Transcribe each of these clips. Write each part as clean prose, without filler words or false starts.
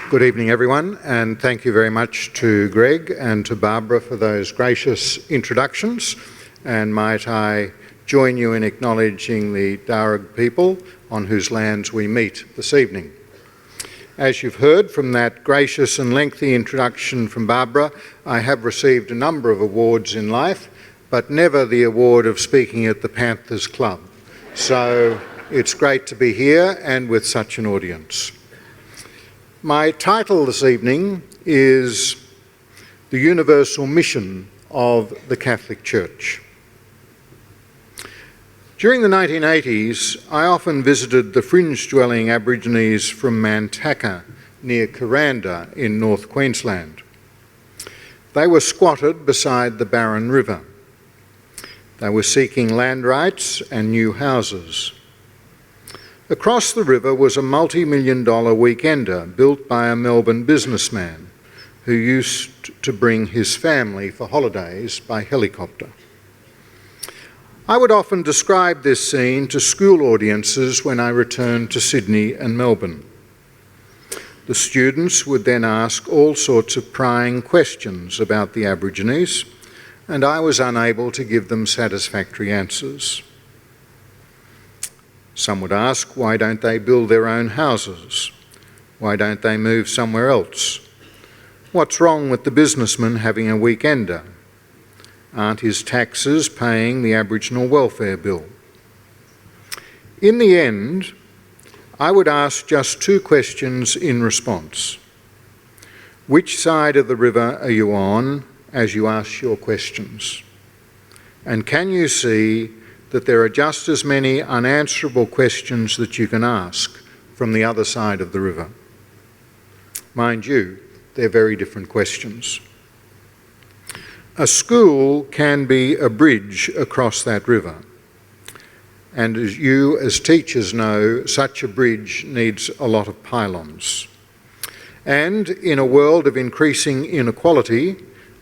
Good evening, everyone, and thank you very much to Greg and to Barbara for those gracious introductions. And might I join you in acknowledging the Darug people on whose lands we meet this evening. As you've heard from that gracious and lengthy introduction from Barbara, I have received a number of awards in life, but never the award of speaking at the Panthers Club. So it's great to be here and with such an audience. My title this evening is The Universal Mission of the Catholic Church. During the 1980s, I often visited the fringe-dwelling Aborigines from Mantaka, near Kuranda in North Queensland. They were squatted beside the Barron River. They were seeking land rights and new houses. Across the river was a multi-million-dollar weekender built by a Melbourne businessman who used to bring his family for holidays by helicopter. I would often describe this scene to school audiences when I returned to Sydney and Melbourne. The students would then ask all sorts of prying questions about the Aborigines, and I was unable to give them satisfactory answers. Some would ask, why don't they build their own houses? Why don't they move somewhere else? What's wrong with the businessman having a weekender? Aren't his taxes paying the Aboriginal welfare bill? In the end, I would ask just two questions in response. Which side of the river are you on as you ask your questions? And can you see that there are just as many unanswerable questions that you can ask from the other side of the river? Mind you, they're very different questions. A school can be a bridge across that river. And as you, as teachers, know, such a bridge needs a lot of pylons. And in a world of increasing inequality,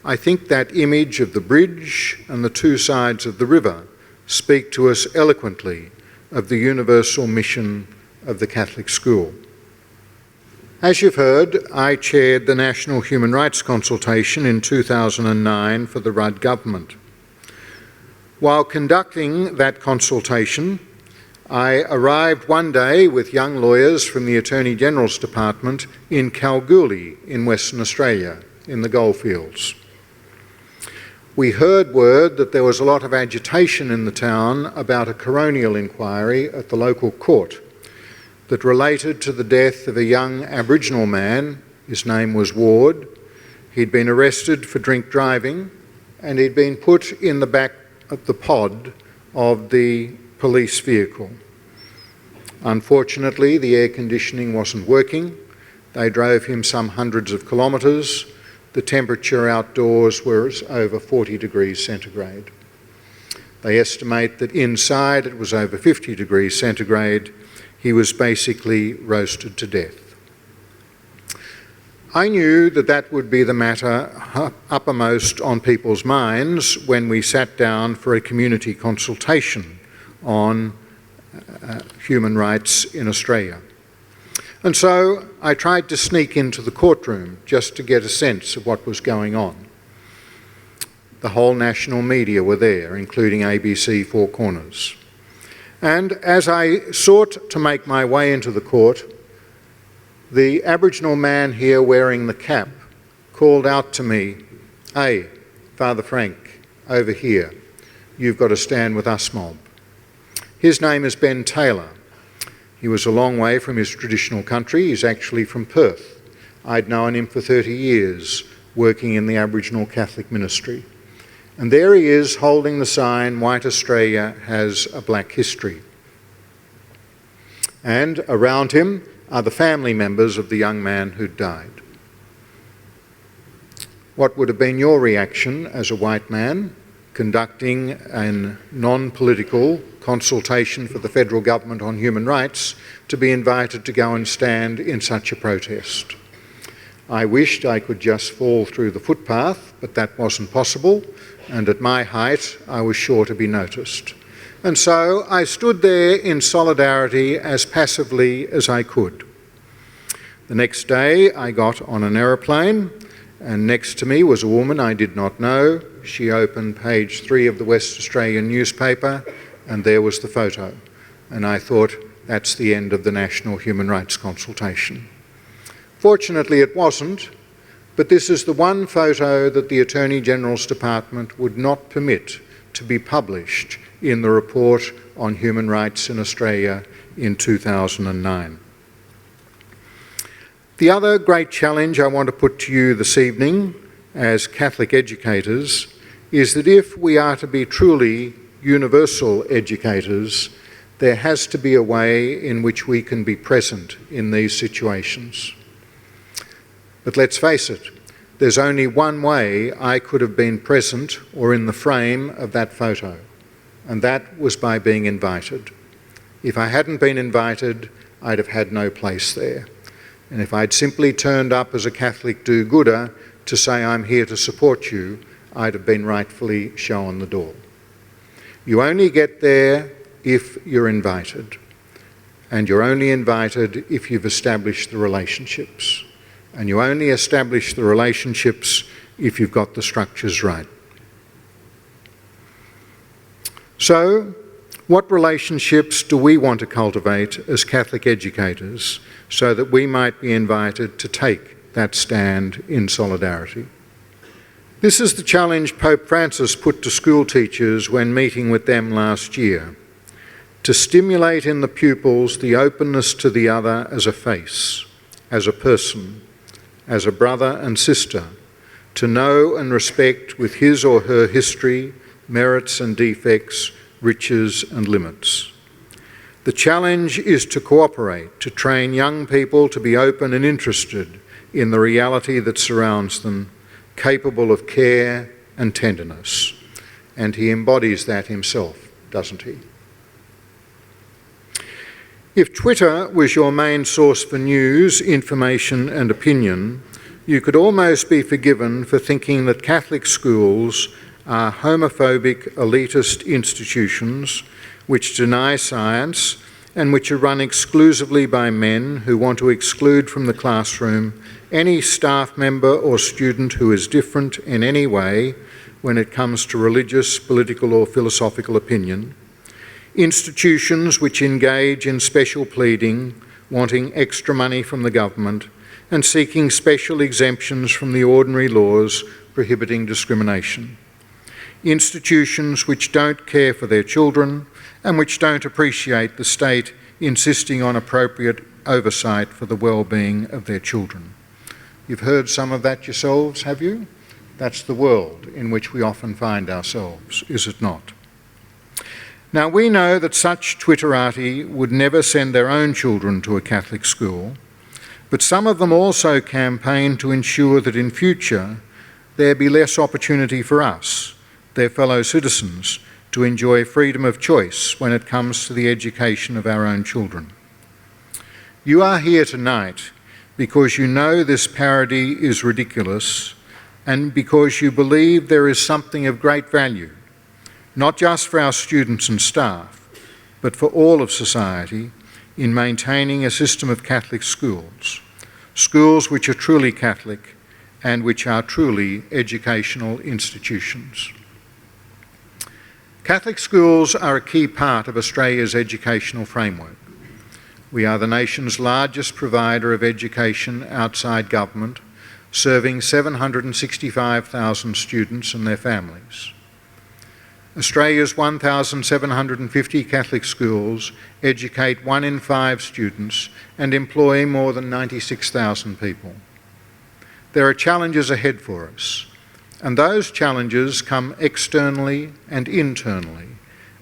I think that image of the bridge and the two sides of the river speak to us eloquently of the universal mission of the Catholic school. As you've heard, I chaired the National Human Rights Consultation in 2009 for the Rudd government. While conducting that consultation, I arrived one day with young lawyers from the Attorney General's Department in Kalgoorlie in Western Australia, in the goldfields. We heard word that there was a lot of agitation in the town about a coronial inquiry at the local court that related to the death of a young Aboriginal man. His name was Ward. He'd been arrested for drink driving and he'd been put in the back of the pod of the police vehicle. Unfortunately, the air conditioning wasn't working. They drove him some hundreds of kilometres. The temperature outdoors was over 40 degrees centigrade. They estimate that inside it was over 50 degrees centigrade. He was basically roasted to death. I knew that that would be the matter uppermost on people's minds when we sat down for a community consultation on human rights in Australia. And so I tried to sneak into the courtroom just to get a sense of what was going on. The whole national media were there, including ABC Four Corners. And as I sought to make my way into the court, the Aboriginal man here wearing the cap called out to me, "Hey, Father Frank, over here, you've got to stand with us mob." His name is Ben Taylor. He was a long way from his traditional country. He's actually from Perth. I'd known him for 30 years, working in the Aboriginal Catholic ministry. And there he is holding the sign, "White Australia has a black history." And around him are the family members of the young man who'd died. What would have been your reaction as a white man conducting a non-political consultation for the federal government on human rights to be invited to go and stand in such a protest? I wished I could just fall through the footpath, but that wasn't possible, and at my height I was sure to be noticed. And so I stood there in solidarity as passively as I could. The next day I got on an aeroplane, and next to me was a woman I did not know. She opened page 3 of the West Australian newspaper, and there was the photo. And I thought, that's the end of the National Human Rights Consultation. Fortunately, it wasn't, but this is the one photo that the Attorney General's Department would not permit to be published in the report on human rights in Australia in 2009. The other great challenge I want to put to you this evening as Catholic educators is that if we are to be truly universal educators, there has to be a way in which we can be present in these situations. But let's face it, there's only one way I could have been present or in the frame of that photo, and that was by being invited. If I hadn't been invited, I'd have had no place there. And if I'd simply turned up as a Catholic do-gooder to say I'm here to support you, I'd have been rightfully shown the door. You only get there if you're invited, and you're only invited if you've established the relationships, and you only establish the relationships if you've got the structures right. So, what relationships do we want to cultivate as Catholic educators so that we might be invited to take that stand in solidarity? This is the challenge Pope Francis put to school teachers when meeting with them last year: to stimulate in the pupils the openness to the other as a face, as a person, as a brother and sister, to know and respect with his or her history, merits and defects, riches and limits. The challenge is to cooperate, to train young people to be open and interested in the reality that surrounds them, capable of care and tenderness. And he embodies that himself, doesn't he? If Twitter was your main source for news, information and opinion, you could almost be forgiven for thinking that Catholic schools are homophobic, elitist institutions which deny science and which are run exclusively by men who want to exclude from the classroom any staff member or student who is different in any way when it comes to religious, political or philosophical opinion. Institutions which engage in special pleading, wanting extra money from the government and seeking special exemptions from the ordinary laws prohibiting discrimination. Institutions which don't care for their children and which don't appreciate the state insisting on appropriate oversight for the well-being of their children. You've heard some of that yourselves, have you? That's the world in which we often find ourselves, is it not? Now, we know that such Twitterati would never send their own children to a Catholic school, but some of them also campaign to ensure that in future there be less opportunity for us, their fellow citizens, to enjoy freedom of choice when it comes to the education of our own children. You are here tonight because you know this parody is ridiculous and because you believe there is something of great value, not just for our students and staff, but for all of society, in maintaining a system of Catholic schools, schools which are truly Catholic and which are truly educational institutions. Catholic schools are a key part of Australia's educational framework. We are the nation's largest provider of education outside government, serving 765,000 students and their families. Australia's 1,750 Catholic schools educate 1 in 5 students and employ more than 96,000 people. There are challenges ahead for us, and those challenges come externally and internally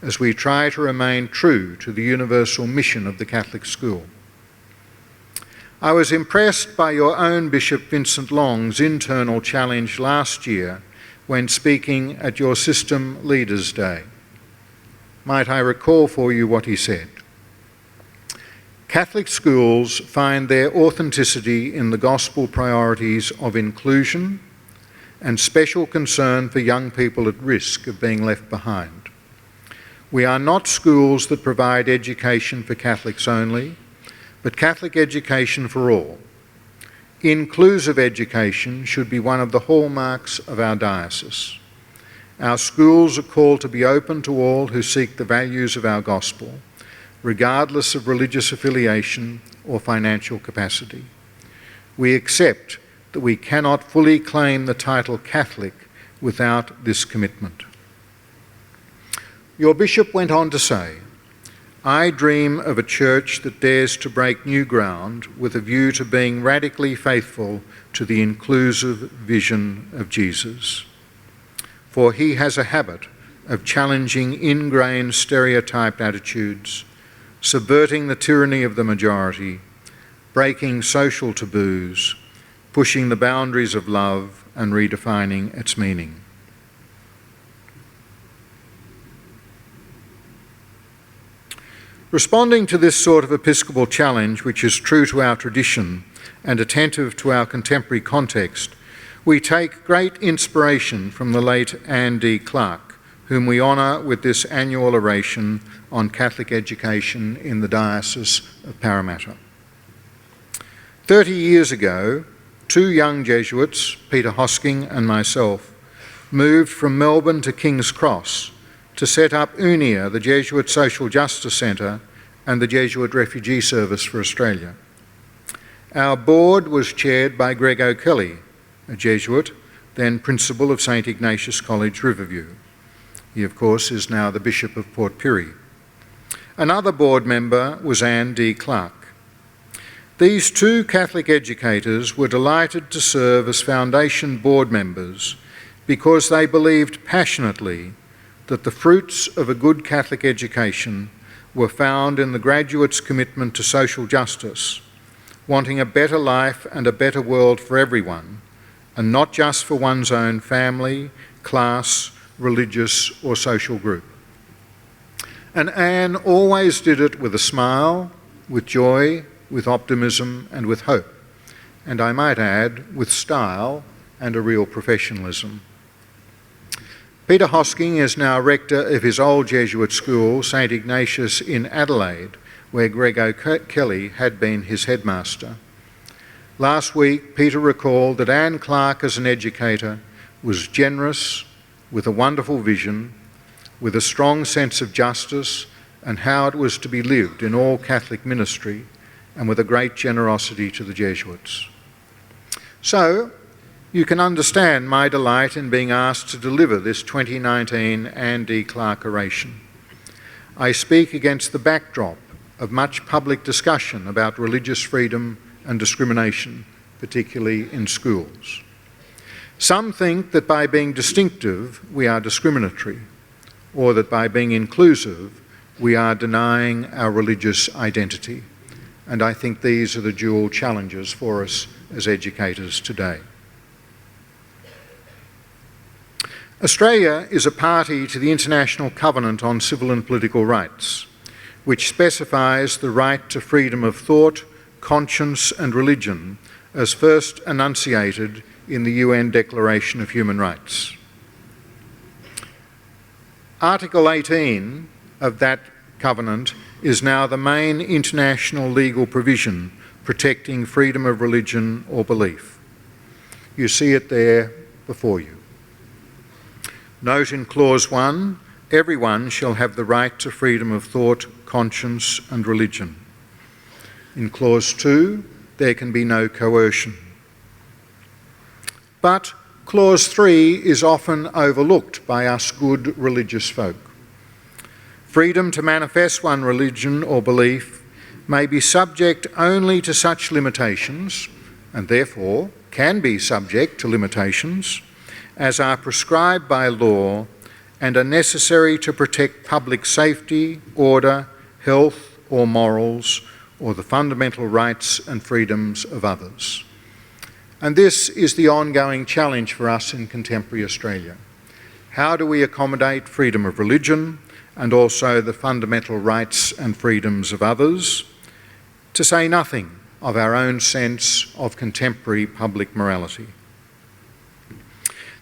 as we try to remain true to the universal mission of the Catholic school. I was impressed by your own Bishop Vincent Long's internal challenge last year when speaking at your System Leaders' Day. Might I recall for you what he said? Catholic schools find their authenticity in the gospel priorities of inclusion and special concern for young people at risk of being left behind. We are not schools that provide education for Catholics only, but Catholic education for all, Inclusive education should be one of the hallmarks of our diocese. Our schools are called to be open to all who seek the values of our gospel, regardless of religious affiliation or financial capacity. We accept that we cannot fully claim the title Catholic without this commitment. Your bishop went on to say, "I dream of a church that dares to break new ground with a view to being radically faithful to the inclusive vision of Jesus. For he has a habit of challenging ingrained stereotyped attitudes, subverting the tyranny of the majority, breaking social taboos, pushing the boundaries of love and redefining its meaning." Responding to this sort of episcopal challenge, which is true to our tradition and attentive to our contemporary context, we take great inspiration from the late Anne D. Clark, whom we honour with this annual oration on Catholic education in the Diocese of Parramatta. 30 years ago, two young Jesuits, Peter Hosking and myself, moved from Melbourne to King's Cross to set up UNIA, the Jesuit Social Justice Centre, and the Jesuit Refugee Service for Australia. Our board was chaired by Greg O'Kelly, a Jesuit, then Principal of St Ignatius College, Riverview. He, of course, is now the Bishop of Port Pirie. Another board member was Anne D. Clark. These two Catholic educators were delighted to serve as foundation board members because they believed passionately that the fruits of a good Catholic education were found in the graduates' commitment to social justice, wanting a better life and a better world for everyone, and not just for one's own family, class, religious or social group. And Anne always did it with a smile, with joy, with optimism and with hope, and I might add, with style and a real professionalism. Peter Hosking is now rector of his old Jesuit school, St Ignatius in Adelaide, where Greg O'Kelly had been his headmaster. Last week, Peter recalled that Anne Clark as an educator was generous, with a wonderful vision, with a strong sense of justice and how it was to be lived in all Catholic ministry, and with a great generosity to the Jesuits. So, you can understand my delight in being asked to deliver this 2019 Anne D. Clark oration. I speak against the backdrop of much public discussion about religious freedom and discrimination, particularly in schools. Some think that by being distinctive, we are discriminatory, or that by being inclusive, we are denying our religious identity. And I think these are the dual challenges for us as educators today. Australia is a party to the International Covenant on Civil and Political Rights, which specifies the right to freedom of thought, conscience and religion as first enunciated in the UN Declaration of Human Rights. Article 18 of that covenant is now the main international legal provision protecting freedom of religion or belief. You see it there before you. Note in Clause 1, everyone shall have the right to freedom of thought, conscience and religion. In Clause 2, there can be no coercion. But Clause 3 is often overlooked by us good religious folk. Freedom to manifest one religion or belief may be subject only to such limitations, and therefore can be subject to limitations, as are prescribed by law and are necessary to protect public safety, order, health or morals, or the fundamental rights and freedoms of others. And this is the ongoing challenge for us in contemporary Australia. How do we accommodate freedom of religion and also the fundamental rights and freedoms of others, to say nothing of our own sense of contemporary public morality?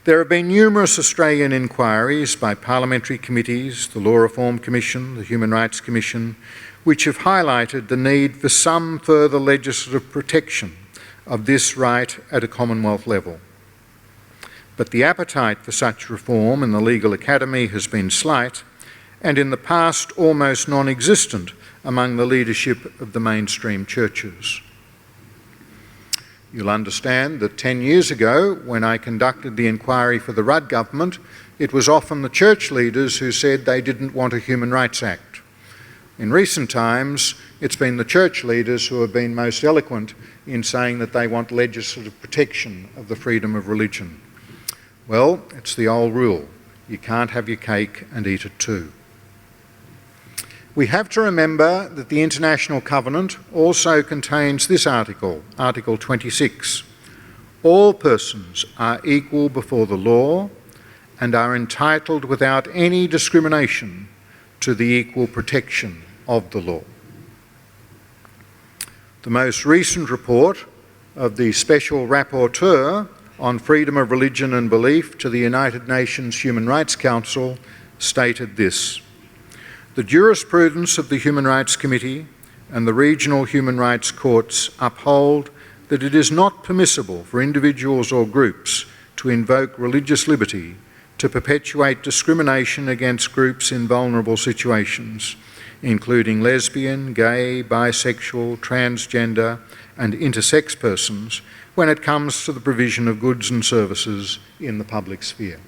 There have been numerous Australian inquiries by parliamentary committees, the Law Reform Commission, the Human Rights Commission, which have highlighted the need for some further legislative protection of this right at a Commonwealth level. But the appetite for such reform in the legal academy has been slight, and in the past almost non-existent among the leadership of the mainstream churches. You'll understand that 10 years ago, when I conducted the inquiry for the Rudd government, it was often the church leaders who said they didn't want a Human Rights Act. In recent times, it's been the church leaders who have been most eloquent in saying that they want legislative protection of the freedom of religion. Well, it's the old rule. You can't have your cake and eat it too. We have to remember that the International Covenant also contains this article, Article 26. All persons are equal before the law and are entitled without any discrimination to the equal protection of the law. The most recent report of the Special Rapporteur on freedom of religion and belief to the United Nations Human Rights Council stated this: the jurisprudence of the Human Rights Committee and the regional human rights courts uphold that it is not permissible for individuals or groups to invoke religious liberty to perpetuate discrimination against groups in vulnerable situations, including lesbian, gay, bisexual, transgender and intersex persons, when it comes to the provision of goods and services in the public sphere.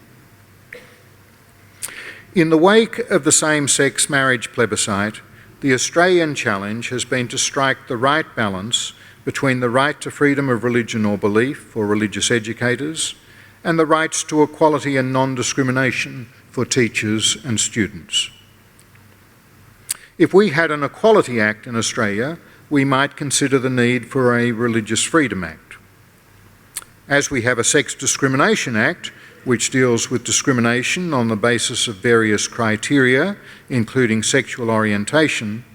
In the wake of the same-sex marriage plebiscite, the Australian challenge has been to strike the right balance between the right to freedom of religion or belief for religious educators and the rights to equality and non-discrimination for teachers and students. If we had an Equality Act in Australia, we might consider the need for a Religious Freedom Act. As we have a Sex Discrimination Act, which deals with discrimination on the basis of various criteria, including sexual orientation,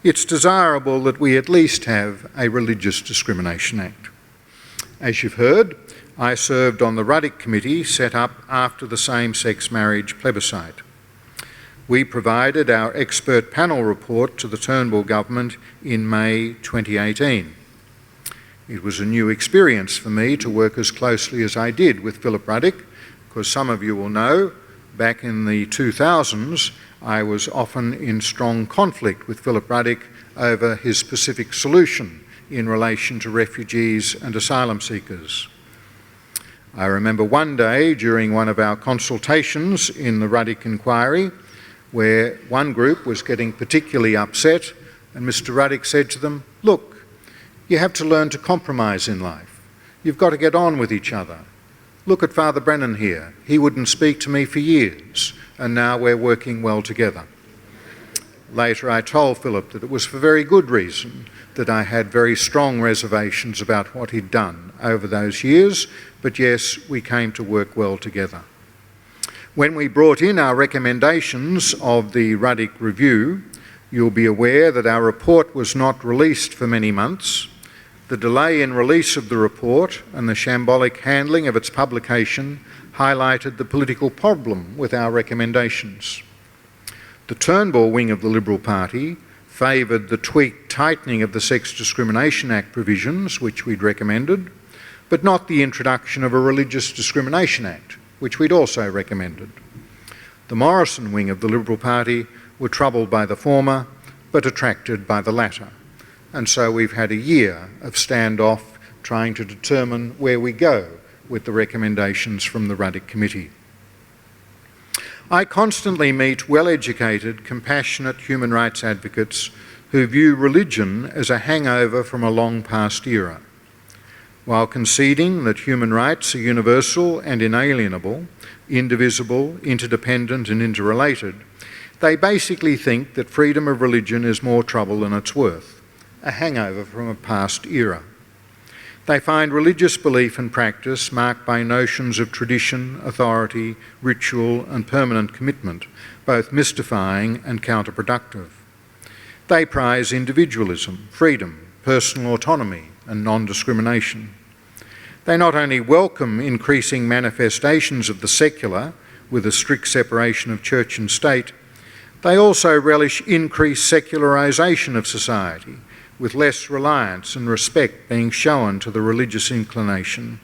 it's desirable that we at least have a Religious Discrimination Act. As you've heard, I served on the Ruddock Committee set up after the same-sex marriage plebiscite. We provided our expert panel report to the Turnbull government in May 2018. It was a new experience for me to work as closely as I did with Philip Ruddock, because some of you will know, back in the 2000s, I was often in strong conflict with Philip Ruddock over his specific solution in relation to refugees and asylum seekers. I remember one day during one of our consultations in the Ruddock inquiry where one group was getting particularly upset and Mr. Ruddock said to them, "Look, you have to learn to compromise in life. You've got to get on with each other. Look at Father Brennan here. He wouldn't speak to me for years, and now we're working well together." Later I told Philip that it was for very good reason that I had very strong reservations about what he'd done over those years, but yes, we came to work well together. When we brought in our recommendations of the Ruddock Review, you'll be aware that our report was not released for many months. The delay in release of the report and the shambolic handling of its publication highlighted the political problem with our recommendations. The Turnbull wing of the Liberal Party favoured the tweaked tightening of the Sex Discrimination Act provisions, which we'd recommended, but not the introduction of a Religious Discrimination Act, which we'd also recommended. The Morrison wing of the Liberal Party were troubled by the former, but attracted by the latter. And so we've had a year of standoff trying to determine where we go with the recommendations from the Ruddock Committee. I constantly meet well-educated, compassionate human rights advocates who view religion as a hangover from a long past era. While conceding that human rights are universal and inalienable, indivisible, interdependent and interrelated, they basically think that freedom of religion is more trouble than it's worth, a hangover from a past era. They find religious belief and practice marked by notions of tradition, authority, ritual and permanent commitment, both mystifying and counterproductive. They prize individualism, freedom, personal autonomy and non-discrimination. They not only welcome increasing manifestations of the secular with a strict separation of church and state, they also relish increased secularisation of society, with less reliance and respect being shown to the religious inclination,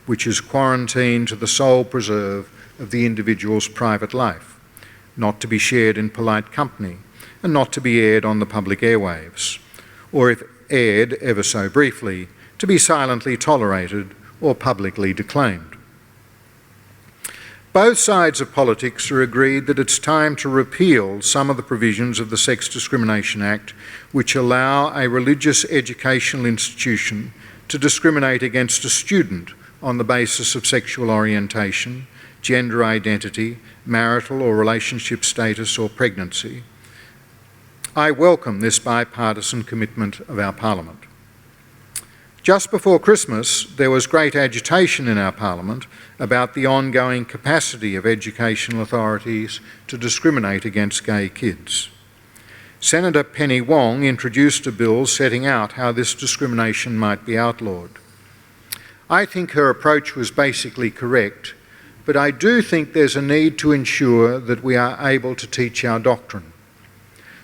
which is quarantined to the sole preserve of the individual's private life, not to be shared in polite company, and not to be aired on the public airwaves, or if aired ever so briefly, to be silently tolerated or publicly declaimed. Both sides of politics are agreed that it's time to repeal some of the provisions of the Sex Discrimination Act which allow a religious educational institution to discriminate against a student on the basis of sexual orientation, gender identity, marital or relationship status or pregnancy. I welcome this bipartisan commitment of our Parliament. Just before Christmas, there was great agitation in our Parliament about the ongoing capacity of educational authorities to discriminate against gay kids. Senator Penny Wong introduced a bill setting out how this discrimination might be outlawed. I think her approach was basically correct, but I do think there's a need to ensure that we are able to teach our doctrine.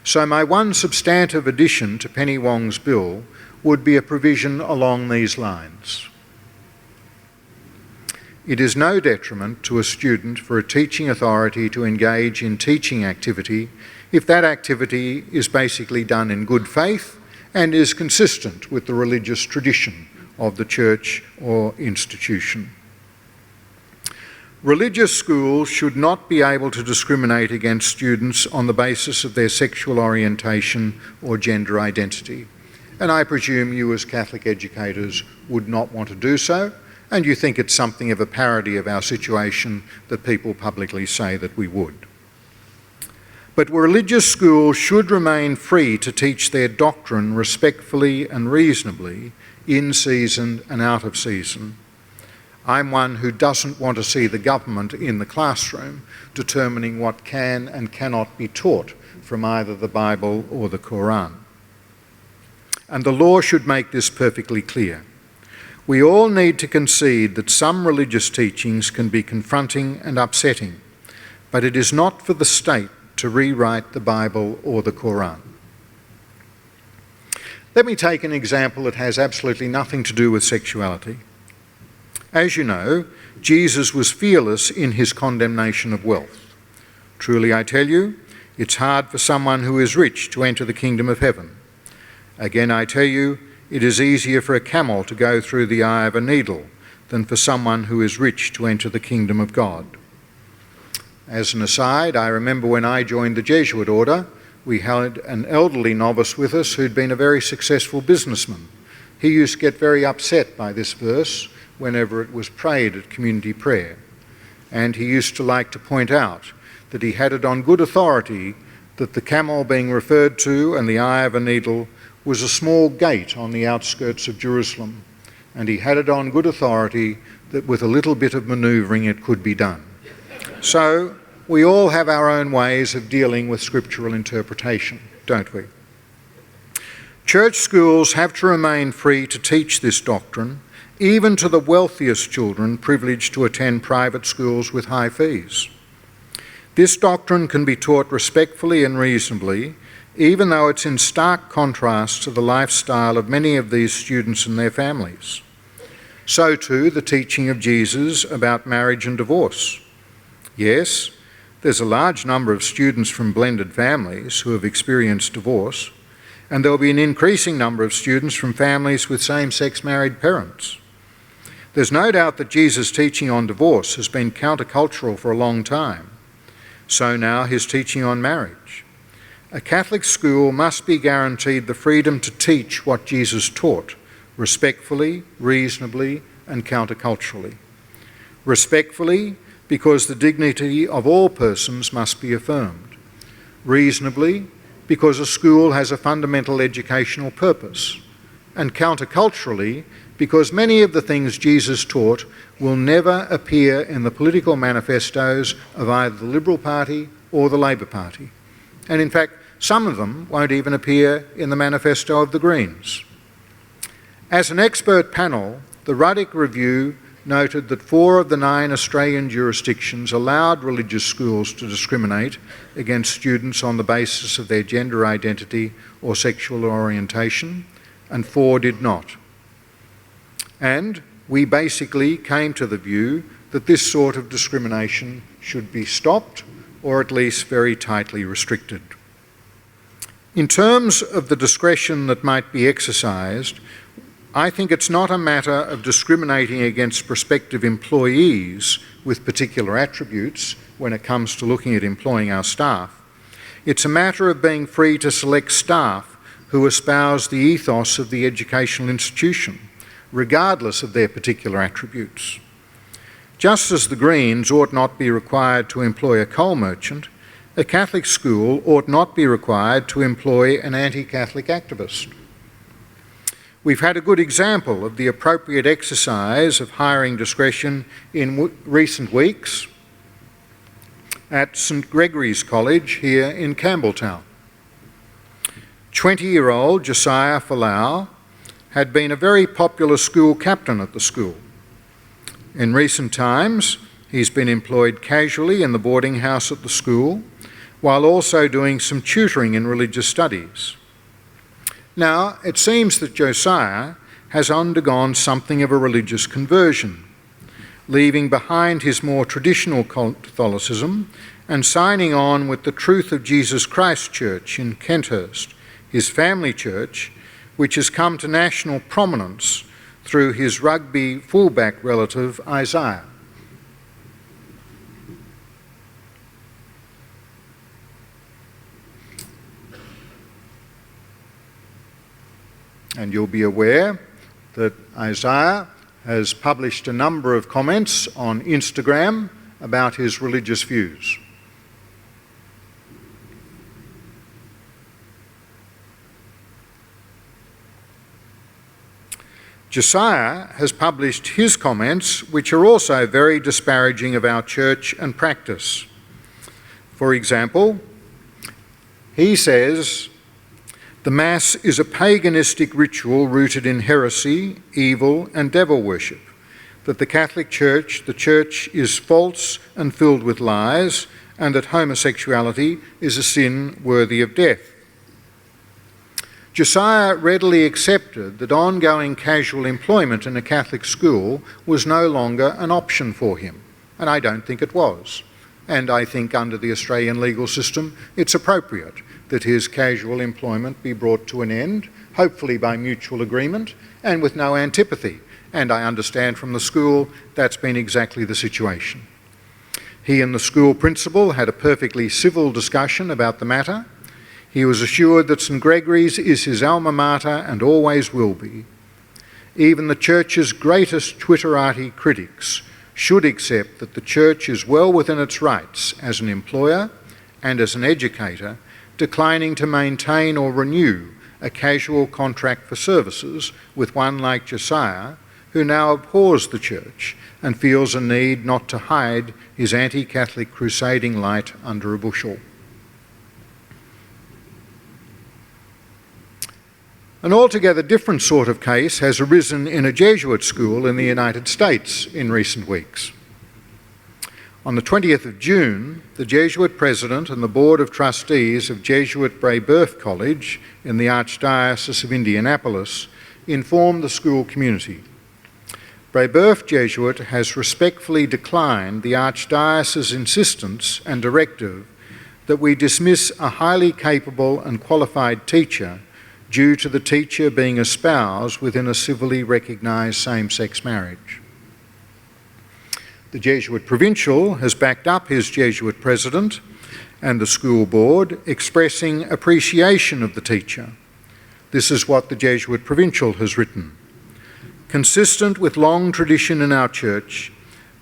So my one substantive addition to Penny Wong's bill would be a provision along these lines. It is no detriment to a student for a teaching authority to engage in teaching activity if that activity is basically done in good faith and is consistent with the religious tradition of the church or institution. Religious schools should not be able to discriminate against students on the basis of their sexual orientation or gender identity. And I presume you as Catholic educators would not want to do so, and you think it's something of a parody of our situation that people publicly say that we would. But religious schools should remain free to teach their doctrine respectfully and reasonably, in season and out of season. I'm one who doesn't want to see the government in the classroom determining what can and cannot be taught from either the Bible or the Quran. And the law should make this perfectly clear. We all need to concede that some religious teachings can be confronting and upsetting, but it is not for the state to rewrite the Bible or the Quran. Let me take an example that has absolutely nothing to do with sexuality. As you know, Jesus was fearless in his condemnation of wealth. Truly, I tell you, it's hard for someone who is rich to enter the kingdom of heaven. Again, I tell you, it is easier for a camel to go through the eye of a needle than for someone who is rich to enter the kingdom of God. As an aside, I remember when I joined the Jesuit order, we had an elderly novice with us who'd been a very successful businessman. He used to get very upset by this verse whenever it was prayed at community prayer. And he used to like to point out that he had it on good authority that the camel being referred to and the eye of a needle was a small gate on the outskirts of Jerusalem. And he had it on good authority that with a little bit of manoeuvring it could be done. So we all have our own ways of dealing with scriptural interpretation, don't we? Church schools have to remain free to teach this doctrine, even to the wealthiest children privileged to attend private schools with high fees. This doctrine can be taught respectfully and reasonably, even though it's in stark contrast to the lifestyle of many of these students and their families. So too, the teaching of Jesus about marriage and divorce. Yes, there's a large number of students from blended families who have experienced divorce, and there'll be an increasing number of students from families with same-sex married parents. There's no doubt that Jesus' teaching on divorce has been countercultural for a long time. So now his teaching on marriage. A Catholic school must be guaranteed the freedom to teach what Jesus taught, respectfully, reasonably, and counterculturally. Respectfully, because the dignity of all persons must be affirmed. Reasonably, because a school has a fundamental educational purpose. And counterculturally, because many of the things Jesus taught will never appear in the political manifestos of either the Liberal Party or the Labor Party. And in fact, some of them won't even appear in the manifesto of the Greens. As an expert panel, the Ruddock Review noted that 4 of the 9 Australian jurisdictions allowed religious schools to discriminate against students on the basis of their gender identity or sexual orientation, and 4 did not. And we basically came to the view that this sort of discrimination should be stopped, or at least very tightly restricted. In terms of the discretion that might be exercised, I think it's not a matter of discriminating against prospective employees with particular attributes when it comes to looking at employing our staff. It's a matter of being free to select staff who espouse the ethos of the educational institution, regardless of their particular attributes. Just as the Greens ought not be required to employ a coal merchant, a Catholic school ought not be required to employ an anti-Catholic activist. We've had a good example of the appropriate exercise of hiring discretion in recent weeks at St Gregory's College here in Campbelltown. 20-year-old Josiah Falau had been a very popular school captain at the school. In recent times, he's been employed casually in the boarding house at the school, while also doing some tutoring in religious studies. Now, it seems that Josiah has undergone something of a religious conversion, leaving behind his more traditional Catholicism and signing on with the Truth of Jesus Christ Church in Kenthurst, his family church, which has come to national prominence through his rugby fullback relative Isaiah. And you'll be aware that Isaiah has published a number of comments on Instagram about his religious views. Josiah has published his comments, which are also very disparaging of our church and practice. For example, he says, "The Mass is a paganistic ritual rooted in heresy, evil and devil worship. That the Catholic Church, the Church is false and filled with lies, and that homosexuality is a sin worthy of death." Josiah readily accepted that ongoing casual employment in a Catholic school was no longer an option for him, and I don't think it was. And I think under the Australian legal system it's appropriate that his casual employment be brought to an end, hopefully by mutual agreement and with no antipathy. And I understand from the school that's been exactly the situation. He and the school principal had a perfectly civil discussion about the matter. He was assured that St Gregory's is his alma mater and always will be. Even the church's greatest Twitterati critics should accept that the church is well within its rights as an employer and as an educator, declining to maintain or renew a casual contract for services with one like Josiah, who now abhors the church and feels a need not to hide his anti-Catholic crusading light under a bushel. An altogether different sort of case has arisen in a Jesuit school in the United States in recent weeks. On the 20th of June, the Jesuit President and the Board of Trustees of Jesuit Brébeuf College in the Archdiocese of Indianapolis informed the school community. Brébeuf Jesuit has respectfully declined the Archdiocese's insistence and directive that we dismiss a highly capable and qualified teacher due to the teacher being espoused within a civilly recognised same-sex marriage. The Jesuit Provincial has backed up his Jesuit President and the school board, expressing appreciation of the teacher. This is what the Jesuit Provincial has written. "Consistent with long tradition in our church,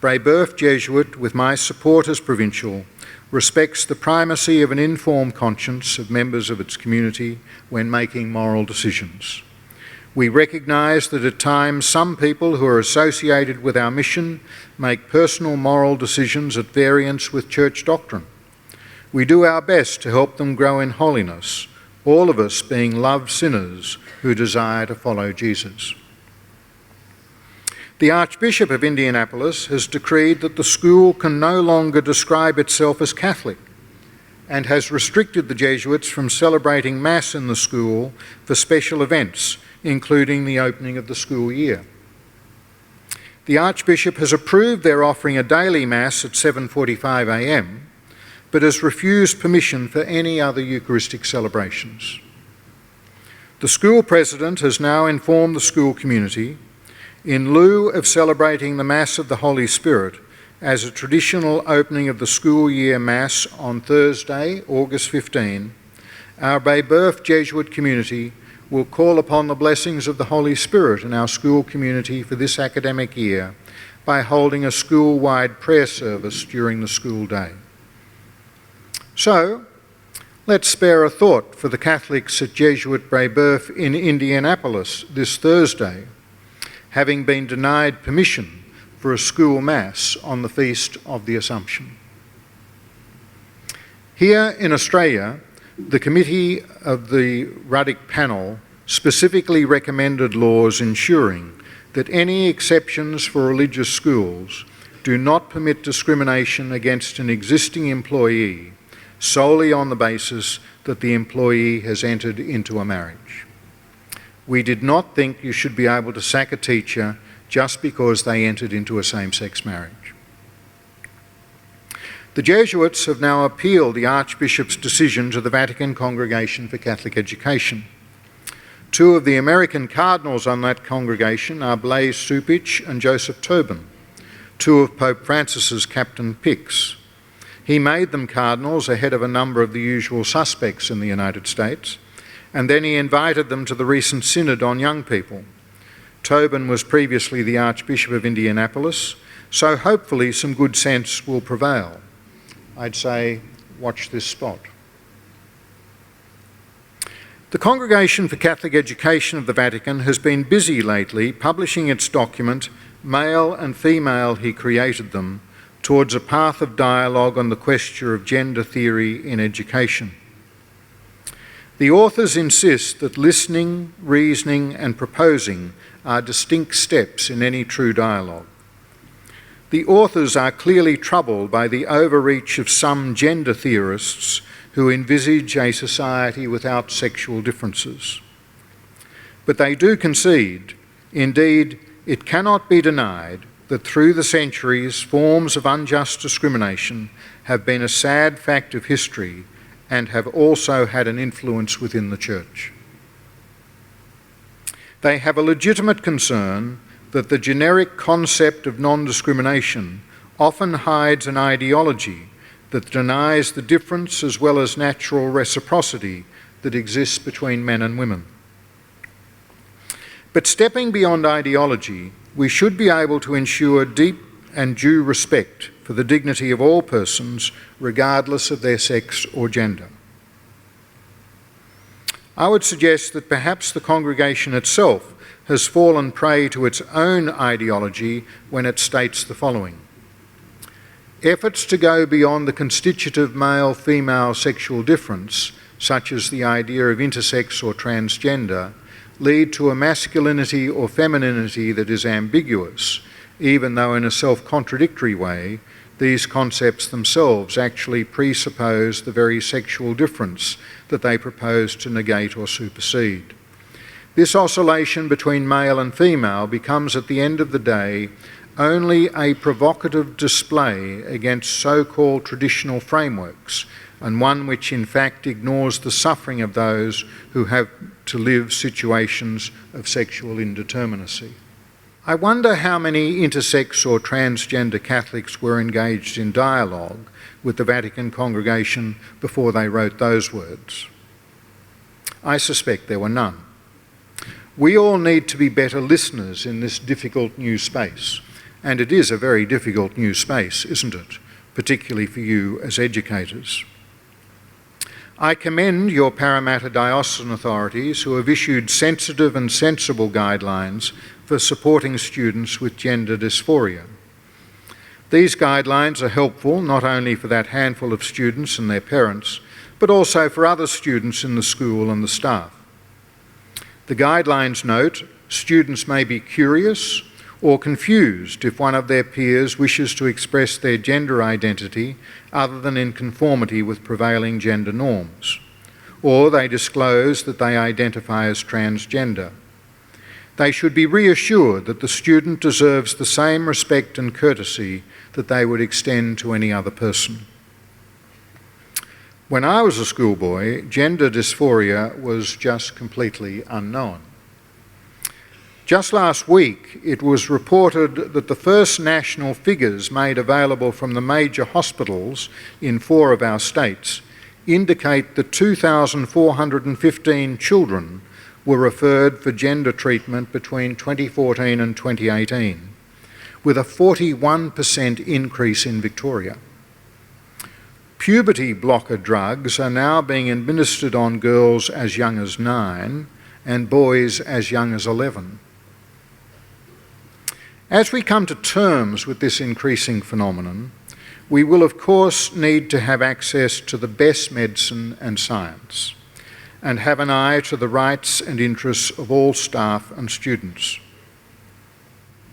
Brébeuf Jesuit, with my support as Provincial, respects the primacy of an informed conscience of members of its community when making moral decisions. We recognise that at times some people who are associated with our mission make personal moral decisions at variance with church doctrine. We do our best to help them grow in holiness, all of us being loved sinners who desire to follow Jesus." The Archbishop of Indianapolis has decreed that the school can no longer describe itself as Catholic and has restricted the Jesuits from celebrating Mass in the school for special events, including the opening of the school year. The Archbishop has approved their offering a daily Mass at 7:45 a.m, but has refused permission for any other Eucharistic celebrations. The school president has now informed the school community, in lieu of celebrating the Mass of the Holy Spirit as a traditional opening of the school year Mass on Thursday, August 15, our Babeuf Jesuit community will call upon the blessings of the Holy Spirit in our school community for this academic year by holding a school-wide prayer service during the school day. So, let's spare a thought for the Catholics at Jesuit Babeuf in Indianapolis this Thursday, having been denied permission for a school Mass on the Feast of the Assumption. Here in Australia, the committee of the Ruddock panel specifically recommended laws ensuring that any exceptions for religious schools do not permit discrimination against an existing employee solely on the basis that the employee has entered into a marriage. We did not think you should be able to sack a teacher just because they entered into a same-sex marriage. The Jesuits have now appealed the Archbishop's decision to the Vatican Congregation for Catholic Education. Two of the American cardinals on that congregation are Blaise Supich and Joseph Tobin, two of Pope Francis's captain picks. He made them cardinals ahead of a number of the usual suspects in the United States, and then he invited them to the recent synod on young people. Tobin was previously the Archbishop of Indianapolis, so hopefully some good sense will prevail. I'd say, watch this spot. The Congregation for Catholic Education of the Vatican has been busy lately publishing its document, Male and Female He Created Them, towards a path of dialogue on the question of gender theory in education. The authors insist that listening, reasoning and proposing are distinct steps in any true dialogue. The authors are clearly troubled by the overreach of some gender theorists who envisage a society without sexual differences. But they do concede, indeed, it cannot be denied that through the centuries forms of unjust discrimination have been a sad fact of history and have also had an influence within the Church. They have a legitimate concern that the generic concept of non-discrimination often hides an ideology that denies the difference as well as natural reciprocity that exists between men and women. But stepping beyond ideology, we should be able to ensure deep and due respect for the dignity of all persons, regardless of their sex or gender. I would suggest that perhaps the congregation itself has fallen prey to its own ideology when it states the following: efforts to go beyond the constitutive male-female sexual difference, such as the idea of intersex or transgender, lead to a masculinity or femininity that is ambiguous, even though in a self-contradictory way, these concepts themselves actually presuppose the very sexual difference that they propose to negate or supersede. This oscillation between male and female becomes, at the end of the day, only a provocative display against so-called traditional frameworks, and one which in fact ignores the suffering of those who have to live situations of sexual indeterminacy. I wonder how many intersex or transgender Catholics were engaged in dialogue with the Vatican congregation before they wrote those words. I suspect there were none. We all need to be better listeners in this difficult new space, and it is a very difficult new space, isn't it? Particularly for you as educators. I commend your Parramatta diocesan authorities who have issued sensitive and sensible guidelines for supporting students with gender dysphoria. These guidelines are helpful not only for that handful of students and their parents, but also for other students in the school and the staff. The guidelines note students may be curious or confused if one of their peers wishes to express their gender identity other than in conformity with prevailing gender norms, or they disclose that they identify as transgender. They should be reassured that the student deserves the same respect and courtesy that they would extend to any other person. When I was a schoolboy, gender dysphoria was just completely unknown. Just last week, it was reported that the first national figures made available from the major hospitals in 4 of our states indicate that 2,415 children were referred for gender treatment between 2014 and 2018, with a 41% increase in Victoria. Puberty blocker drugs are now being administered on girls as young as 9 and boys as young as 11. As we come to terms with this increasing phenomenon, we will of course need to have access to the best medicine and science, and have an eye to the rights and interests of all staff and students.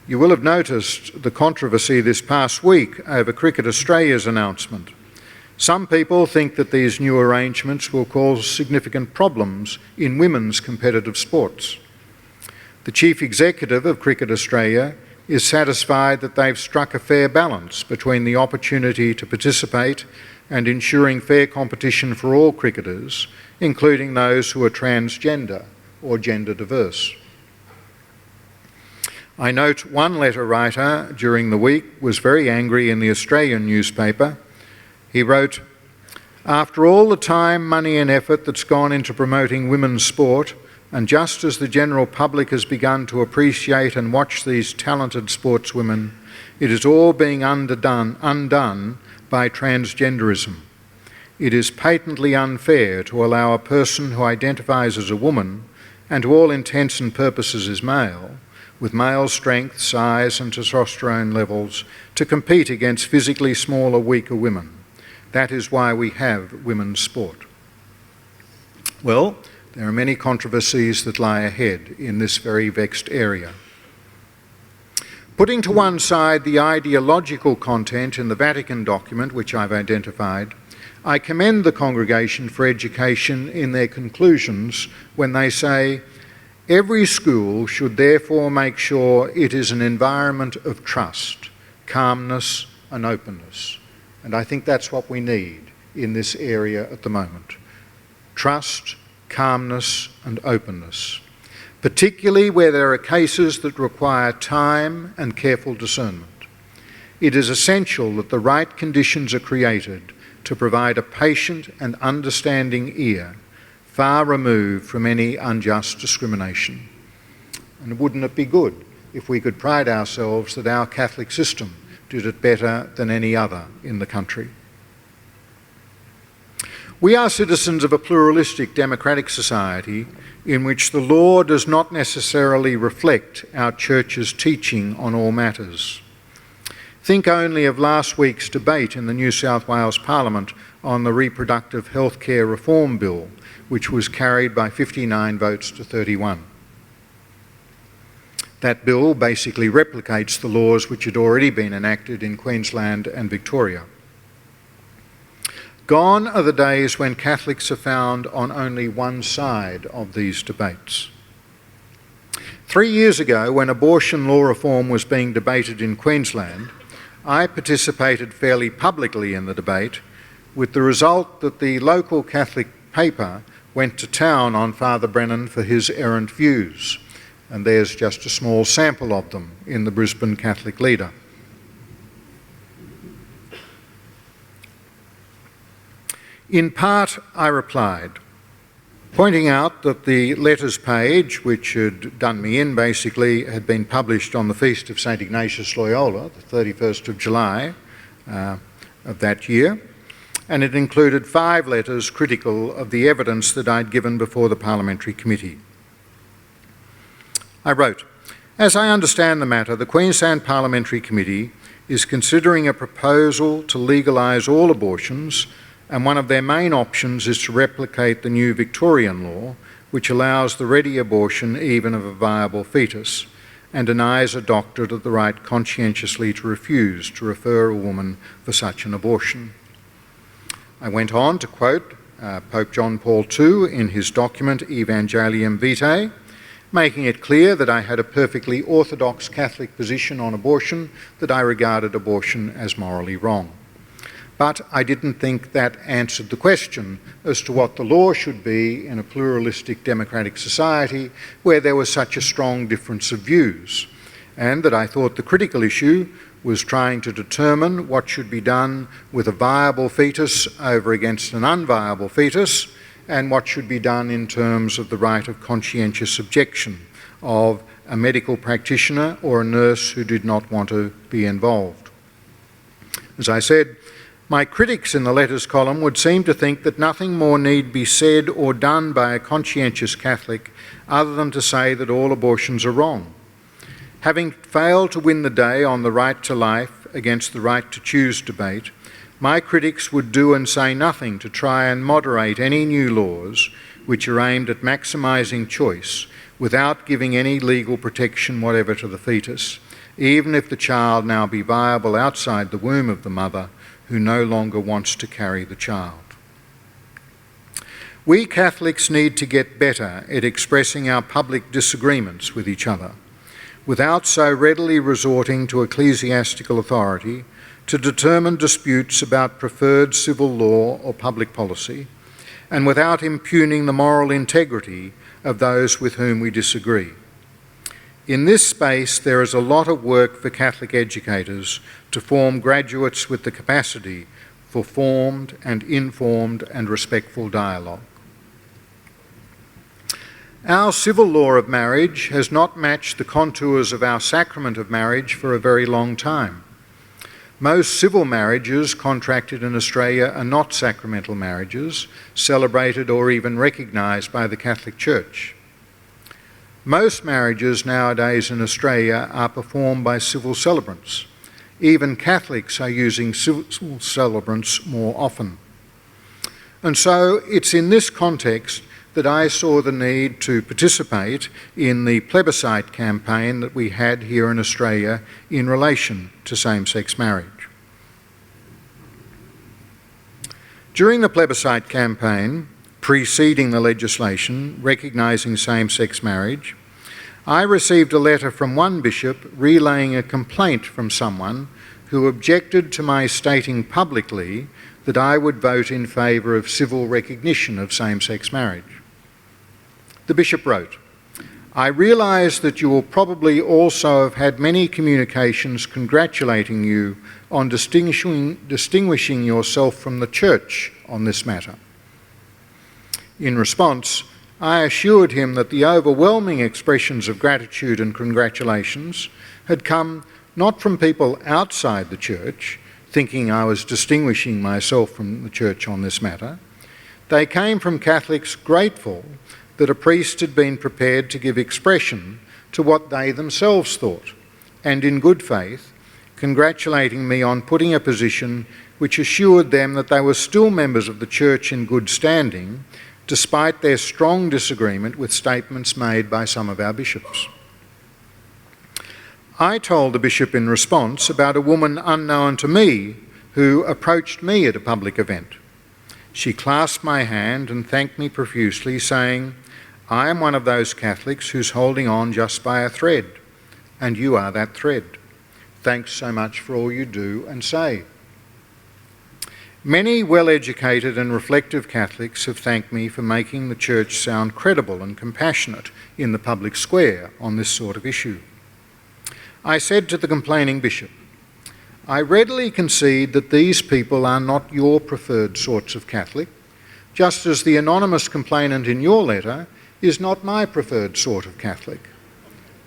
You will have noticed the controversy this past week over Cricket Australia's announcement. Some people think that these new arrangements will cause significant problems in women's competitive sports. The Chief Executive of Cricket Australia is satisfied that they've struck a fair balance between the opportunity to participate and ensuring fair competition for all cricketers, including those who are transgender or gender diverse. I note one letter writer during the week was very angry in the Australian newspaper. He wrote, "After all the time, money and effort that's gone into promoting women's sport, and just as the general public has begun to appreciate and watch these talented sportswomen, it is all being undone by transgenderism. It is patently unfair to allow a person who identifies as a woman and to all intents and purposes is male, with male strength, size and testosterone levels, to compete against physically smaller, weaker women. That is why we have women's sport." Well, there are many controversies that lie ahead in this very vexed area. Putting to one side the ideological content in the Vatican document, which I've identified, I commend the Congregation for Education in their conclusions when they say, "Every school should therefore make sure it is an environment of trust, calmness and openness." And I think that's what we need in this area at the moment. Trust, calmness and openness, particularly where there are cases that require time and careful discernment. It is essential that the right conditions are created to provide a patient and understanding ear, far removed from any unjust discrimination. And wouldn't it be good if we could pride ourselves that our Catholic system did it better than any other in the country? We are citizens of a pluralistic democratic society in which the law does not necessarily reflect our Church's teaching on all matters. Think only of last week's debate in the New South Wales Parliament on the Reproductive Health Care Reform Bill, which was carried by 59 votes to 31. That bill basically replicates the laws which had already been enacted in Queensland and Victoria. Gone are the days when Catholics are found on only one side of these debates. 3 years ago, when abortion law reform was being debated in Queensland, I participated fairly publicly in the debate, with the result that the local Catholic paper went to town on Father Brennan for his errant views. And there's just a small sample of them in the Brisbane Catholic Leader. In part, I replied, pointing out that the letters page, which had done me in basically, had been published on the feast of St Ignatius Loyola, the 31st of July of that year, and it included 5 letters critical of the evidence that I'd given before the Parliamentary Committee. I wrote, "As I understand the matter, the Queensland Parliamentary Committee is considering a proposal to legalise all abortions, and one of their main options is to replicate the new Victorian law, which allows the ready abortion even of a viable fetus, and denies a doctor the right conscientiously to refuse to refer a woman for such an abortion." I went on to quote Pope John Paul II in his document Evangelium Vitae, making it clear that I had a perfectly orthodox Catholic position on abortion, that I regarded abortion as morally wrong. But I didn't think that answered the question as to what the law should be in a pluralistic democratic society where there was such a strong difference of views, and that I thought the critical issue was trying to determine what should be done with a viable fetus over against an unviable fetus, and what should be done in terms of the right of conscientious objection of a medical practitioner or a nurse who did not want to be involved. As I said, my critics in the letters column would seem to think that nothing more need be said or done by a conscientious Catholic other than to say that all abortions are wrong. Having failed to win the day on the right to life against the right to choose debate, my critics would do and say nothing to try and moderate any new laws which are aimed at maximising choice without giving any legal protection whatever to the fetus, even if the child now be viable outside the womb of the mother who no longer wants to carry the child. We Catholics need to get better at expressing our public disagreements with each other, without so readily resorting to ecclesiastical authority to determine disputes about preferred civil law or public policy, and without impugning the moral integrity of those with whom we disagree. In this space, there is a lot of work for Catholic educators to form graduates with the capacity for formed and informed and respectful dialogue. Our civil law of marriage has not matched the contours of our sacrament of marriage for a very long time. Most civil marriages contracted in Australia are not sacramental marriages, celebrated or even recognised by the Catholic Church. Most marriages nowadays in Australia are performed by civil celebrants. Even Catholics are using civil celebrants more often. And so it's in this context that I saw the need to participate in the plebiscite campaign that we had here in Australia in relation to same-sex marriage. During the plebiscite campaign, preceding the legislation recognising same-sex marriage, I received a letter from one bishop relaying a complaint from someone who objected to my stating publicly that I would vote in favour of civil recognition of same-sex marriage. The bishop wrote, "I realise that you will probably also have had many communications congratulating you on distinguishing yourself from the Church on this matter." In response, I assured him that the overwhelming expressions of gratitude and congratulations had come not from people outside the Church, thinking I was distinguishing myself from the Church on this matter. They came from Catholics grateful that a priest had been prepared to give expression to what they themselves thought, and in good faith, congratulating me on putting a position which assured them that they were still members of the Church in good standing, despite their strong disagreement with statements made by some of our bishops. I told the bishop in response about a woman unknown to me who approached me at a public event. She clasped my hand and thanked me profusely, saying, "I am one of those Catholics who's holding on just by a thread, and you are that thread. Thanks so much for all you do and say." Many well-educated and reflective Catholics have thanked me for making the Church sound credible and compassionate in the public square on this sort of issue. I said to the complaining bishop, "I readily concede that these people are not your preferred sorts of Catholic, just as the anonymous complainant in your letter is not my preferred sort of Catholic.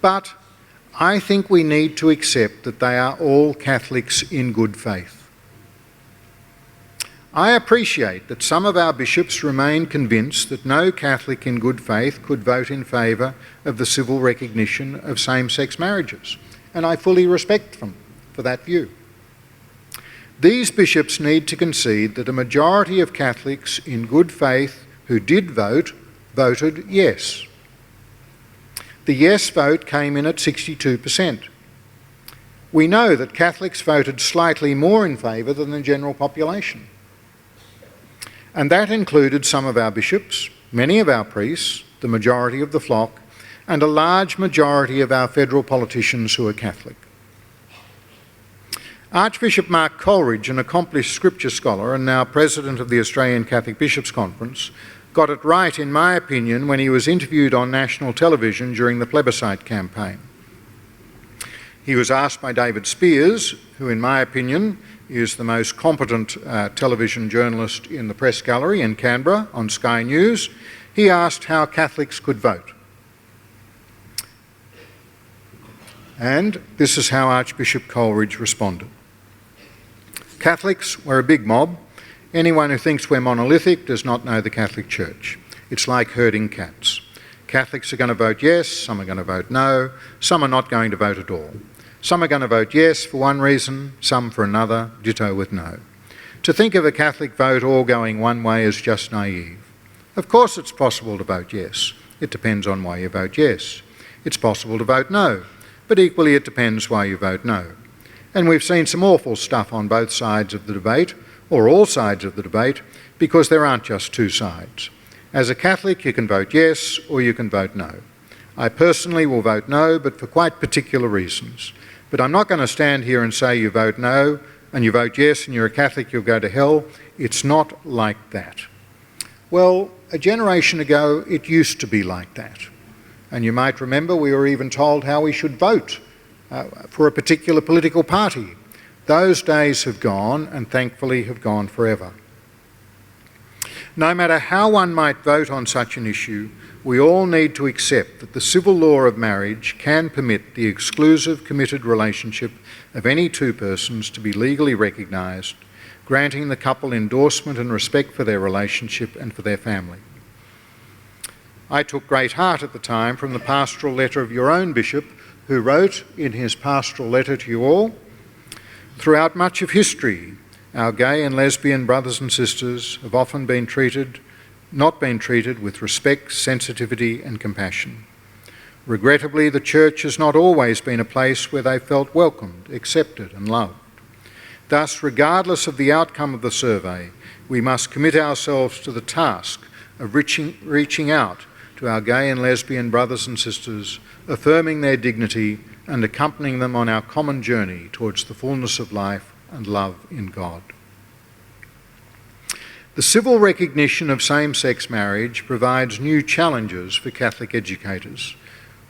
But I think we need to accept that they are all Catholics in good faith. I appreciate that some of our bishops remain convinced that no Catholic in good faith could vote in favour of the civil recognition of same-sex marriages, and I fully respect them for that view. These bishops need to concede that a majority of Catholics in good faith who did vote, voted yes. The yes vote came in at 62%. We know that Catholics voted slightly more in favour than the general population. And that included some of our bishops, many of our priests, the majority of the flock, and a large majority of our federal politicians who are Catholic. Archbishop Mark Coleridge, an accomplished scripture scholar and now president of the Australian Catholic Bishops' Conference, got it right, in my opinion, when he was interviewed on national television during the plebiscite campaign. He was asked by David Spears, who in my opinion is the most competent television journalist in the press gallery in Canberra on Sky News, he asked how Catholics could vote. And this is how Archbishop Coleridge responded. Catholics, we're a big mob. Anyone who thinks we're monolithic does not know the Catholic Church. It's like herding cats. Catholics are going to vote yes, some are going to vote no, some are not going to vote at all. Some are going to vote yes for one reason, some for another, ditto with no. To think of a Catholic vote all going one way is just naive. Of course it's possible to vote yes. It depends on why you vote yes. It's possible to vote no, but equally it depends why you vote no. And we've seen some awful stuff on both sides of the debate, or all sides of the debate, because there aren't just two sides. As a Catholic, you can vote yes or you can vote no. I personally will vote no, but for quite particular reasons. But I'm not going to stand here and say you vote no and you vote yes and you're a Catholic, you'll go to hell. It's not like that. Well, a generation ago, it used to be like that. And you might remember we were even told how we should vote for a particular political party. Those days have gone, and thankfully have gone forever. No matter how one might vote on such an issue, we all need to accept that the civil law of marriage can permit the exclusive committed relationship of any two persons to be legally recognised, granting the couple endorsement and respect for their relationship and for their family. I took great heart at the time from the pastoral letter of your own bishop, who wrote in his pastoral letter to you all, "Throughout much of history, our gay and lesbian brothers and sisters have often not been treated with respect, sensitivity and compassion. Regrettably, the Church has not always been a place where they felt welcomed, accepted and loved. Thus, regardless of the outcome of the survey, we must commit ourselves to the task of reaching out to our gay and lesbian brothers and sisters, affirming their dignity and accompanying them on our common journey towards the fullness of life and love in God." The civil recognition of same-sex marriage provides new challenges for Catholic educators,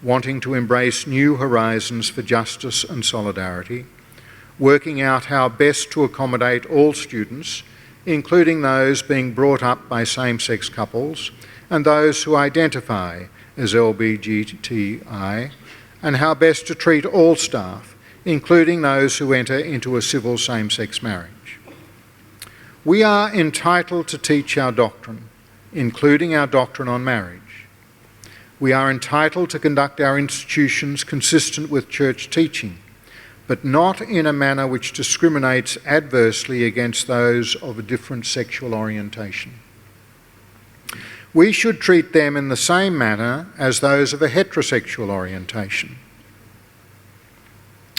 wanting to embrace new horizons for justice and solidarity, working out how best to accommodate all students, including those being brought up by same-sex couples and those who identify as LGBTI, and how best to treat all staff, including those who enter into a civil same-sex marriage. We are entitled to teach our doctrine, including our doctrine on marriage. We are entitled to conduct our institutions consistent with church teaching, but not in a manner which discriminates adversely against those of a different sexual orientation. We should treat them in the same manner as those of a heterosexual orientation.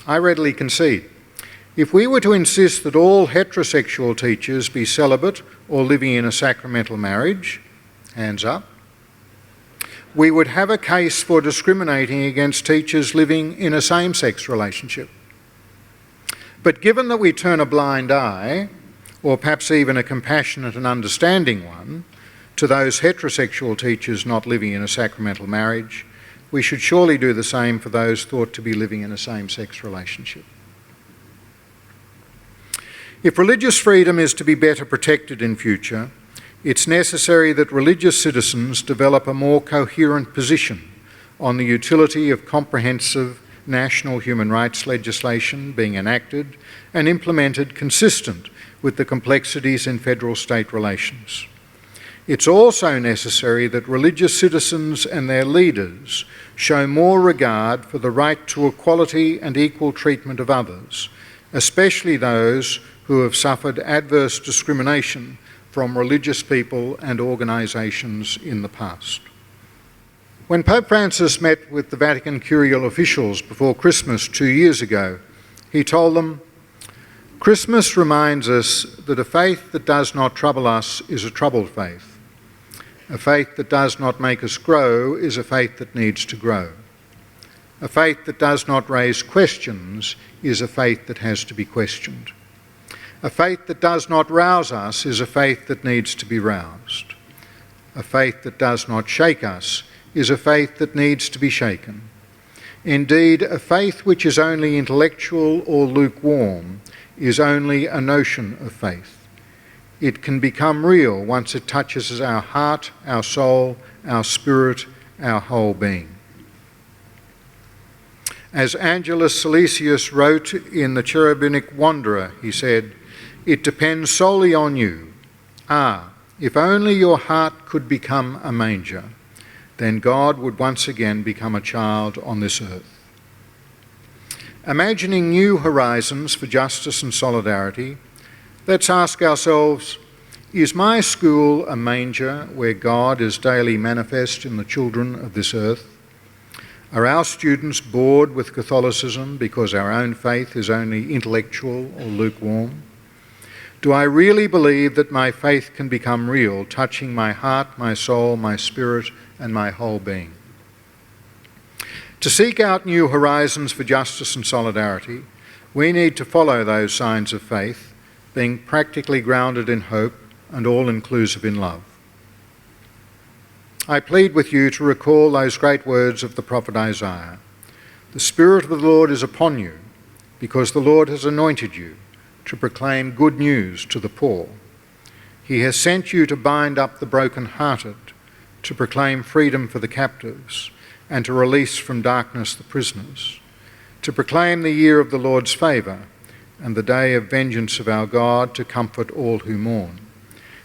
I readily concede, if we were to insist that all heterosexual teachers be celibate or living in a sacramental marriage, hands up, we would have a case for discriminating against teachers living in a same-sex relationship. But given that we turn a blind eye, or perhaps even a compassionate and understanding one, to those heterosexual teachers not living in a sacramental marriage, we should surely do the same for those thought to be living in a same-sex relationship. If religious freedom is to be better protected in future, it's necessary that religious citizens develop a more coherent position on the utility of comprehensive national human rights legislation being enacted and implemented consistent with the complexities in federal-state relations. It's also necessary that religious citizens and their leaders show more regard for the right to equality and equal treatment of others, especially those who have suffered adverse discrimination from religious people and organisations in the past. When Pope Francis met with the Vatican curial officials before Christmas 2 years ago, he told them, "Christmas reminds us that a faith that does not trouble us is a troubled faith. A faith that does not make us grow is a faith that needs to grow. A faith that does not raise questions is a faith that has to be questioned. A faith that does not rouse us is a faith that needs to be roused. A faith that does not shake us is a faith that needs to be shaken. Indeed, a faith which is only intellectual or lukewarm is only a notion of faith. It can become real once it touches our heart, our soul, our spirit, our whole being. As Angelus Silesius wrote in The Cherubic Wanderer, he said, "It depends solely on you. If only your heart could become a manger, then God would once again become a child on this earth." Imagining new horizons for justice and solidarity, let's ask ourselves, is my school a manger where God is daily manifest in the children of this earth? Are our students bored with Catholicism because our own faith is only intellectual or lukewarm? Do I really believe that my faith can become real, touching my heart, my soul, my spirit, and my whole being? To seek out new horizons for justice and solidarity, we need to follow those signs of faith, being practically grounded in hope and all-inclusive in love. I plead with you to recall those great words of the prophet Isaiah. "The Spirit of the Lord is upon you, because the Lord has anointed you to proclaim good news to the poor. He has sent you to bind up the broken-hearted, to proclaim freedom for the captives, and to release from darkness the prisoners, to proclaim the year of the Lord's favour, and the day of vengeance of our God, to comfort all who mourn."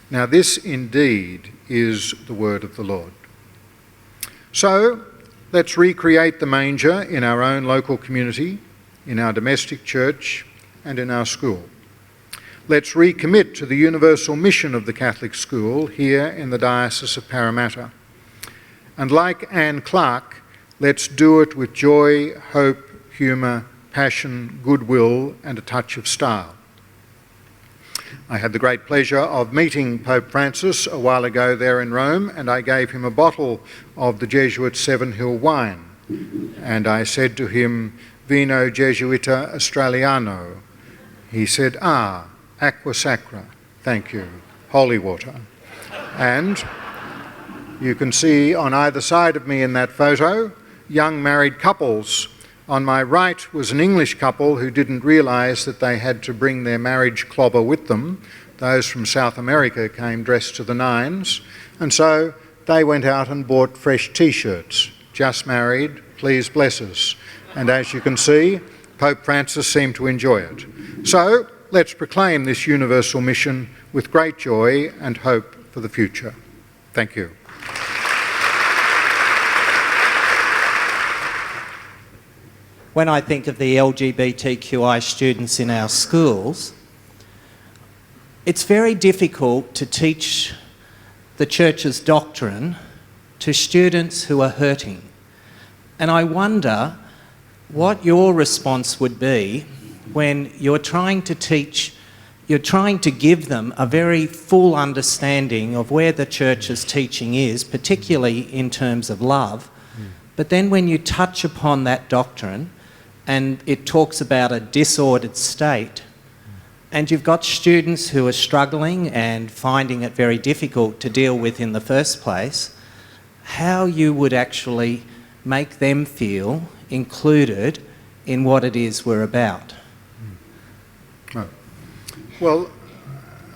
Now this indeed is the word of the Lord. So let's recreate the manger in our own local community, in our domestic church, and in our school. Let's recommit to the universal mission of the Catholic school here in the Diocese of Parramatta. And like Anne Clark, let's do it with joy, hope, humour, passion, goodwill, and a touch of style. I had the great pleasure of meeting Pope Francis a while ago there in Rome, and I gave him a bottle of the Jesuit Seven Hill wine. And I said to him, "Vino Jesuita Australiano." He said, "Aqua Sacra, thank you, holy water." And you can see on either side of me in that photo, young married couples. On my right was an English couple who didn't realise that they had to bring their marriage clobber with them. Those from South America came dressed to the nines, and so they went out and bought fresh T-shirts. "Just married, please bless us." And as you can see, Pope Francis seemed to enjoy it. So let's proclaim this universal mission with great joy and hope for the future. Thank you. When I think of the LGBTQI students in our schools, it's very difficult to teach the Church's doctrine to students who are hurting. And I wonder what your response would be when you're trying to give them a very full understanding of where the Church's teaching is, particularly in terms of love. But then when you touch upon that doctrine, and it talks about a disordered state, and you've got students who are struggling and finding it very difficult to deal with in the first place, how you would actually make them feel included in what it is we're about. Well,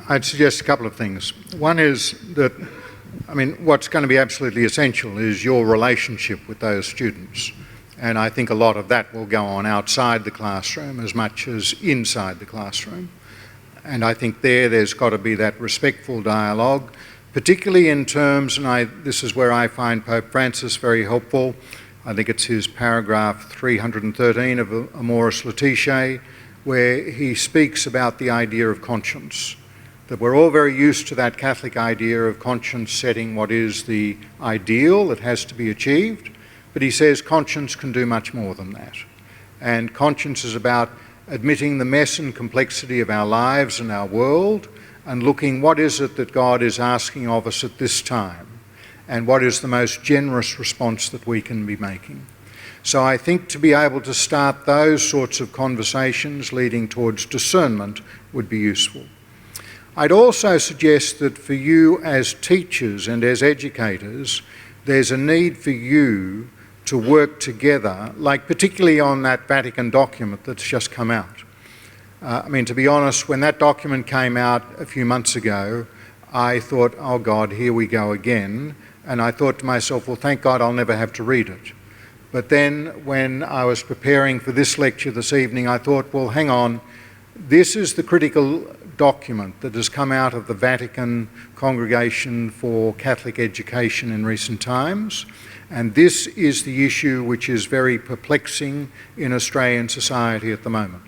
I'd suggest a couple of things. One is that, what's going to be absolutely essential is your relationship with those students. And I think a lot of that will go on outside the classroom as much as inside the classroom. And I think there's got to be that respectful dialogue, particularly in terms, and this is where I find Pope Francis very helpful. I think it's his paragraph 313 of Amoris Laetitia, where he speaks about the idea of conscience. That we're all very used to that Catholic idea of conscience setting what is the ideal that has to be achieved. But he says conscience can do much more than that. And conscience is about admitting the mess and complexity of our lives and our world and looking what is it that God is asking of us at this time. and what is the most generous response that we can be making. So I think to be able to start those sorts of conversations leading towards discernment would be useful. I'd also suggest that for you as teachers and as educators, there's a need for you to work together, like particularly on that Vatican document that's just come out. To be honest, when that document came out a few months ago, I thought, oh God, here we go again. And I thought to myself, well, thank God I'll never have to read it. But then when I was preparing for this lecture this evening, I thought, well, hang on, this is the critical document that has come out of the Vatican Congregation for Catholic Education in recent times. And this is the issue which is very perplexing in Australian society at the moment.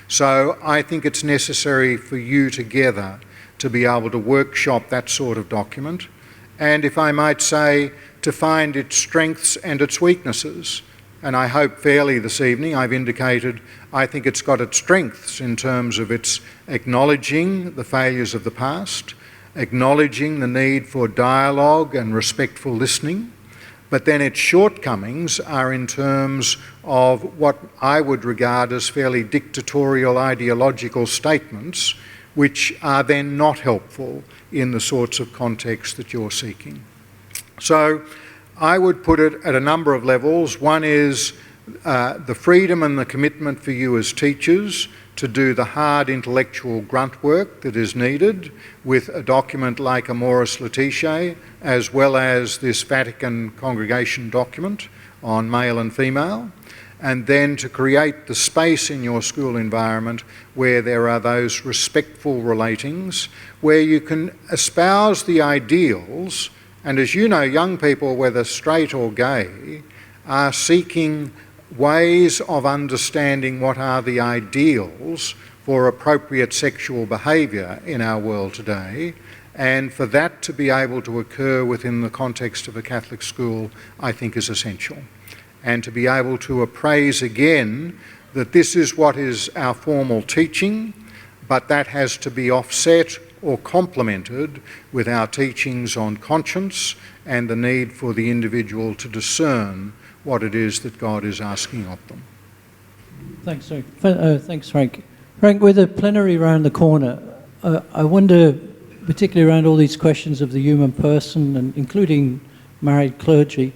So I think it's necessary for you together to be able to workshop that sort of document. And if I might say, to find its strengths and its weaknesses. And I hope fairly this evening I've indicated I think it's got its strengths in terms of its acknowledging the failures of the past, acknowledging the need for dialogue and respectful listening, but then its shortcomings are in terms of what I would regard as fairly dictatorial ideological statements, which are then not helpful in the sorts of context that you're seeking. So I would put it at a number of levels. One is the freedom and the commitment for you as teachers to do the hard intellectual grunt work that is needed with a document like Amoris Laetitia, as well as this Vatican Congregation document on male and female, and then to create the space in your school environment where there are those respectful relatings, where you can espouse the ideals. And as you know, young people, whether straight or gay, are seeking ways of understanding what are the ideals for appropriate sexual behaviour in our world today. And for that to be able to occur within the context of a Catholic school, I think is essential. And to be able to appraise again that this is what is our formal teaching, but that has to be offset or complemented with our teachings on conscience and the need for the individual to discern what it is that God is asking of them. Thanks, Frank. Frank, with the plenary round the corner, I wonder, particularly around all these questions of the human person, and including married clergy,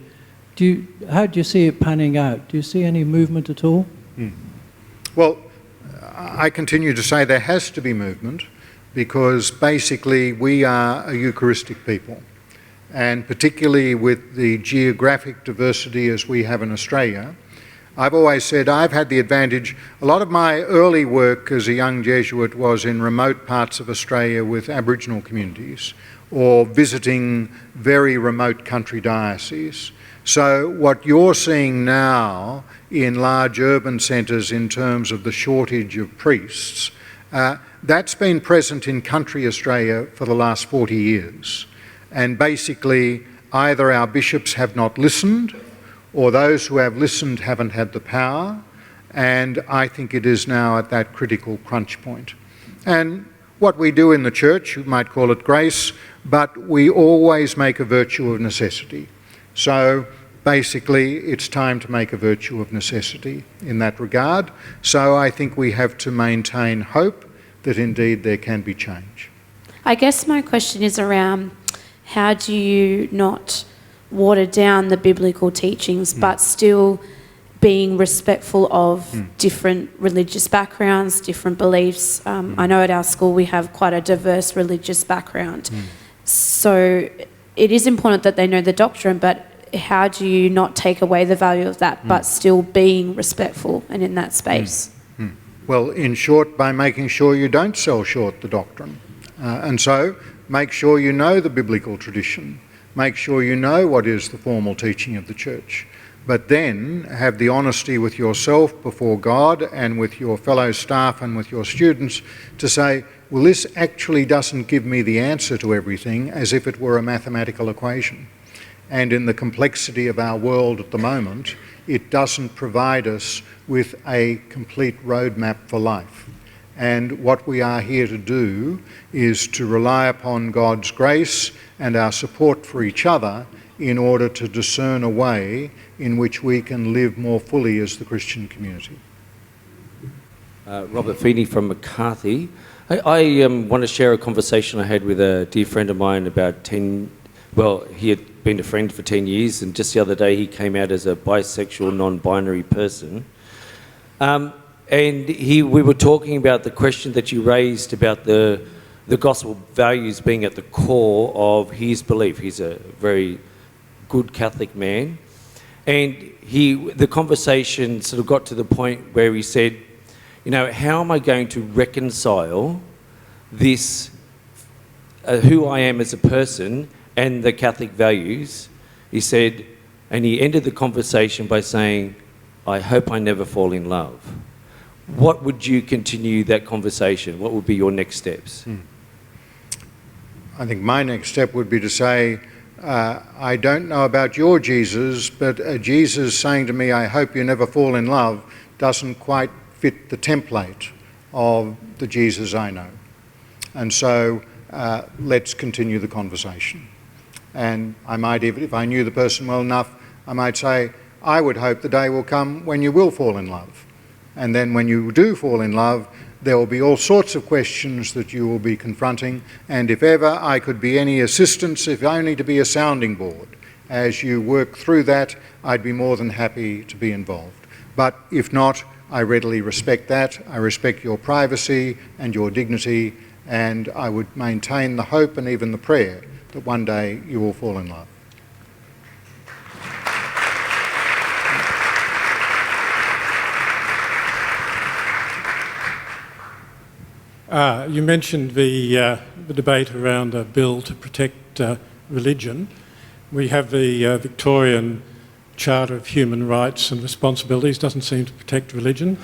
how do you see it panning out? Do you see any movement at all? Well, I continue to say there has to be movement, because basically we are a Eucharistic people. And particularly with the geographic diversity as we have in Australia, I've always said I've had the advantage. A lot of my early work as a young Jesuit was in remote parts of Australia with Aboriginal communities, or visiting very remote country dioceses. So what you're seeing now in large urban centres in terms of the shortage of priests, that's been present in country Australia for the last 40 years. And basically, either our bishops have not listened, or those who have listened haven't had the power. And I think it is now at that critical crunch point. And what we do in the church, you might call it grace, but we always make a virtue of necessity. So basically, it's time to make a virtue of necessity in that regard. So I think we have to maintain hope that indeed there can be change. I guess my question is around how do you not water down the biblical teachings but still being respectful of different religious backgrounds, different beliefs. I know at our school we have quite a diverse religious background. So it is important that they know the doctrine, but how do you not take away the value of that but still being respectful and in that space? Well, in short, by making sure you don't sell short the doctrine. And so make sure you know the biblical tradition. Make sure you know what is the formal teaching of the church. But then have the honesty with yourself before God and with your fellow staff and with your students to say, well, this actually doesn't give me the answer to everything as if it were a mathematical equation. And in the complexity of our world at the moment, it doesn't provide us with a complete roadmap for life. And what we are here to do is to rely upon God's grace and our support for each other in order to discern a way in which we can live more fully as the Christian community. Robert Feeney from McCarthy. I want to share a conversation I had with a dear friend of mine about he had been a friend for 10 years, and just the other day he came out as a bisexual, non-binary person. And we were talking about the question that you raised about the gospel values being at the core of his belief. He's a very good Catholic man. And the conversation sort of got to the point where he said, how am I going to reconcile this, who I am as a person and the Catholic values? He said, and he ended the conversation by saying, I hope I never fall in love. What would you continue that conversation? What would be your next steps? I think my next step would be to say, I don't know about your Jesus, but a Jesus saying to me, I hope you never fall in love, doesn't quite fit the template of the Jesus I know. And so let's continue the conversation. And I might even, if I knew the person well enough, I might say, I would hope the day will come when you will fall in love. And then when you do fall in love, there will be all sorts of questions that you will be confronting. And if ever I could be any assistance, if only to be a sounding board, as you work through that, I'd be more than happy to be involved. But if not, I readily respect that. I respect your privacy and your dignity, and I would maintain the hope and even the prayer that one day you will fall in love. You mentioned the debate around a bill to protect religion. We have the Victorian Charter of Human Rights and Responsibilities, doesn't seem to protect religion,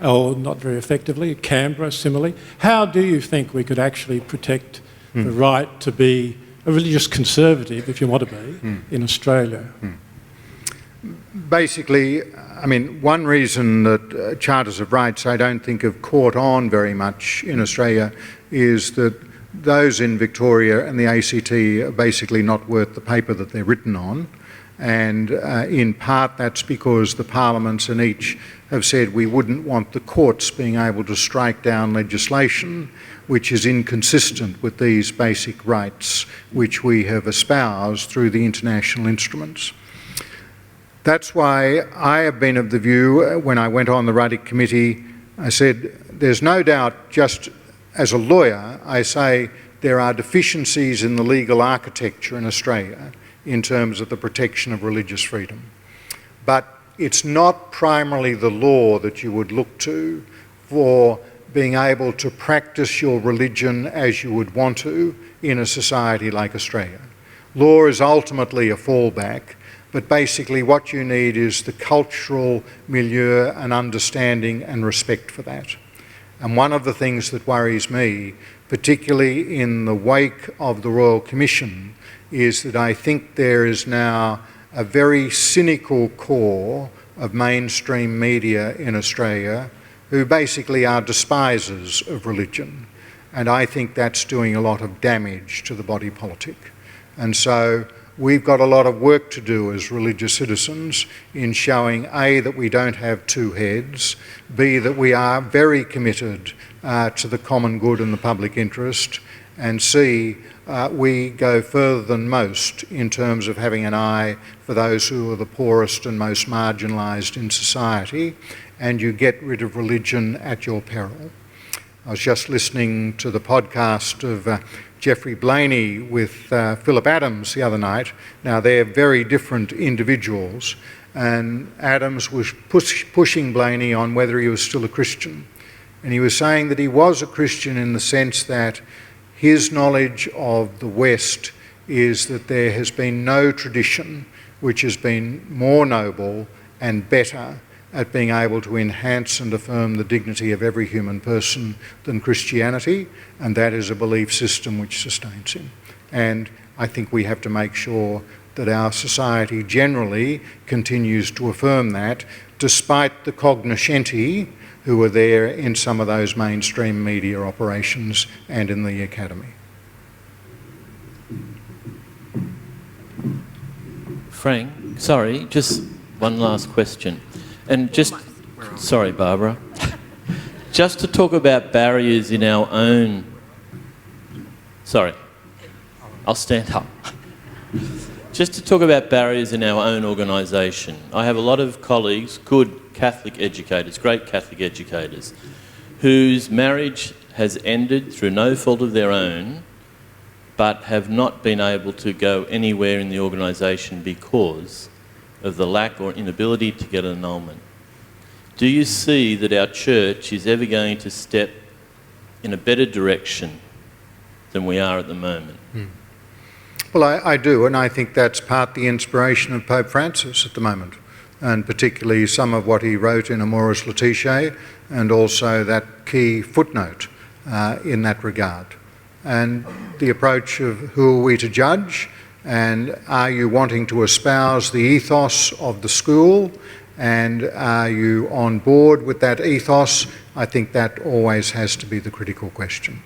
or not very effectively. Canberra, similarly. How do you think we could actually protect the right to be a religious conservative, if you want to be, in Australia? Basically, I mean, one reason that charters of rights I don't think have caught on very much in Australia is that those in Victoria and the ACT are basically not worth the paper that they're written on. And in part that's because the parliaments in each have said we wouldn't want the courts being able to strike down legislation which is inconsistent with these basic rights which we have espoused through the international instruments. That's why I have been of the view, when I went on the Ruddock Committee, I said, there's no doubt, just as a lawyer, I say there are deficiencies in the legal architecture in Australia in terms of the protection of religious freedom. But it's not primarily the law that you would look to for being able to practice your religion as you would want to in a society like Australia. Law is ultimately a fallback, but basically what you need is the cultural milieu and understanding and respect for that. And one of the things that worries me, particularly in the wake of the Royal Commission, is that I think there is now a very cynical core of mainstream media in Australia who basically are despisers of religion. And I think that's doing a lot of damage to the body politic. And so we've got a lot of work to do as religious citizens in showing A, that we don't have two heads, B, that we are very committed to the common good and the public interest, and C, we go further than most in terms of having an eye for those who are the poorest and most marginalised in society, and you get rid of religion at your peril. I was just listening to the podcast of Geoffrey Blaney with Philip Adams the other night. Now, they're very different individuals, and Adams was pushing Blaney on whether he was still a Christian. And he was saying that he was a Christian in the sense that his knowledge of the West is that there has been no tradition which has been more noble and better at being able to enhance and affirm the dignity of every human person than Christianity, and that is a belief system which sustains him. And I think we have to make sure that our society generally continues to affirm that, despite the cognoscenti who are there in some of those mainstream media operations and in the academy. Frank, sorry, just one last question. And just, sorry, Barbara, just to talk about barriers in our own, sorry, I'll stand up. Just to talk about barriers in our own organisation. I have a lot of colleagues, good Catholic educators, great Catholic educators, whose marriage has ended through no fault of their own, but have not been able to go anywhere in the organisation because of the lack or inability to get an annulment. Do you see that our church is ever going to step in a better direction than we are at the moment? Well, I do, and I think that's part the inspiration of Pope Francis at the moment, and particularly some of what he wrote in Amoris Laetitia, and also that key footnote in that regard. And the approach of who are we to judge, and are you wanting to espouse the ethos of the school, and are you on board with that ethos? I think that always has to be the critical question.